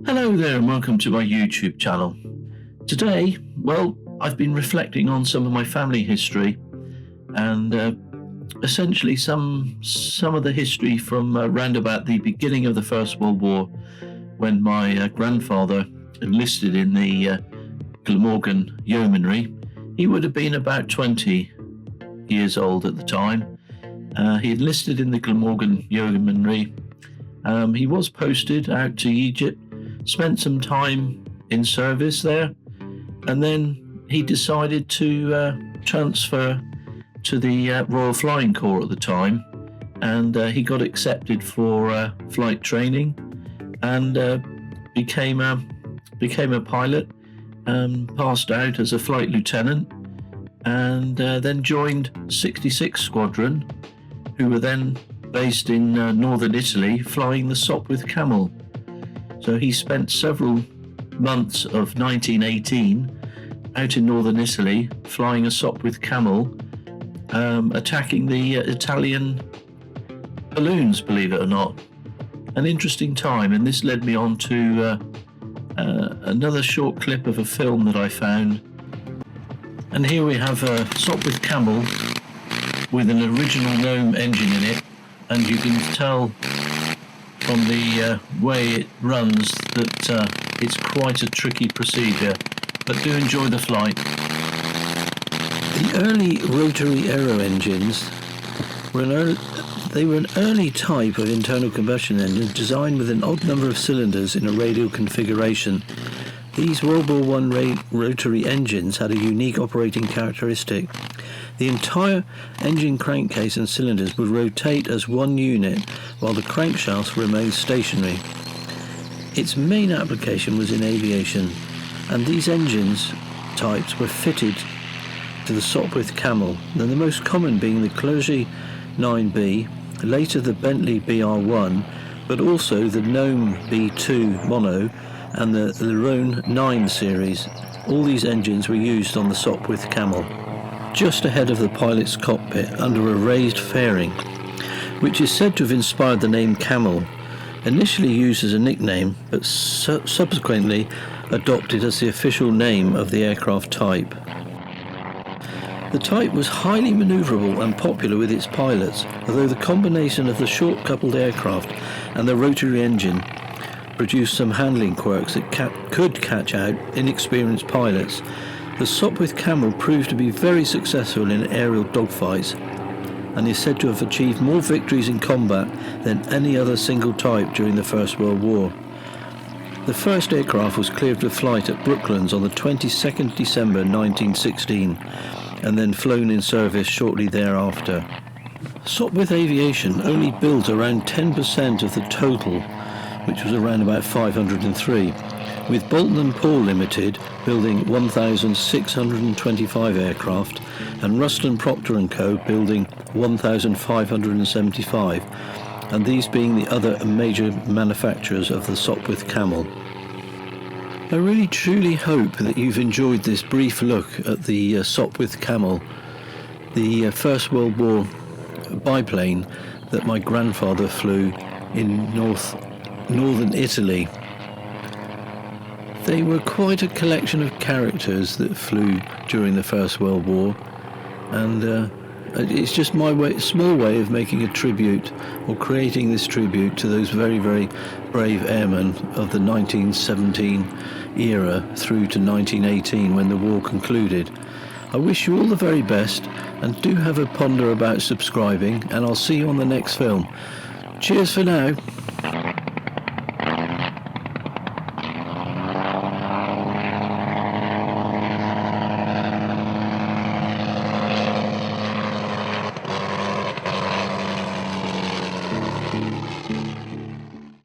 Hello there and welcome to my YouTube channel. Today, I've been reflecting on some of my family history and essentially some of the history from round about the beginning of the First World War, when my grandfather enlisted in the Glamorgan Yeomanry. He would have been about 20 years old at the time. He enlisted in the Glamorgan Yeomanry. He was posted out to Egypt, spent some time in service there, and then he decided to transfer to the Royal Flying Corps at the time, and he got accepted for flight training and became a pilot, passed out as a flight lieutenant, and then joined 66 Squadron, who were then based in northern Italy, flying the Sopwith Camel. So he spent several months of 1918 out in northern Italy flying a Sopwith Camel, attacking the Italian balloons, believe it or not. An interesting time, and this led me on to another short clip of a film that I found. And here we have a Sopwith Camel with an original gnome engine in it, and you can tell from the way it runs that it's quite a tricky procedure, but do enjoy the flight. The early rotary aero engines were an early type of internal combustion engine designed with an odd number of cylinders in a radial configuration. These World War I rotary engines had a unique operating characteristic. The entire engine crankcase and cylinders would rotate as one unit, while the crankshafts remained stationary. Its main application was in aviation, and these engines types were fitted to the Sopwith Camel, and the most common being the Clergy 9B, later the Bentley BR1, but also the Gnome B2 Mono and the Lerone 9 series. All these engines were used on the Sopwith Camel. Just ahead of the pilot's cockpit, under a raised fairing, which is said to have inspired the name Camel, initially used as a nickname, but subsequently adopted as the official name of the aircraft type. The type was highly manoeuvrable and popular with its pilots, although the combination of the short-coupled aircraft and the rotary engine produced some handling quirks that could catch out inexperienced pilots. The Sopwith Camel proved to be very successful in aerial dogfights, and is said to have achieved more victories in combat than any other single type during the First World War. The first aircraft was cleared for flight at Brooklands on the 22nd December 1916, and then flown in service shortly thereafter. Sopwith Aviation only built around 10% of the total, which was around about 503, with Bolton & Paul Limited building 1,625 aircraft and Ruston Proctor & Co building 1,575, and these being the other major manufacturers of the Sopwith Camel. I really truly hope that you've enjoyed this brief look at the Sopwith Camel, the First World War biplane that my grandfather flew in northern Italy. They were quite a collection of characters that flew during the First World War, and it's just my small way of making a tribute, or creating this tribute to those very, very brave airmen of the 1917 era through to 1918 when the war concluded. I wish you all the very best, and do have a ponder about subscribing, and I'll see you on the next film. Cheers for now.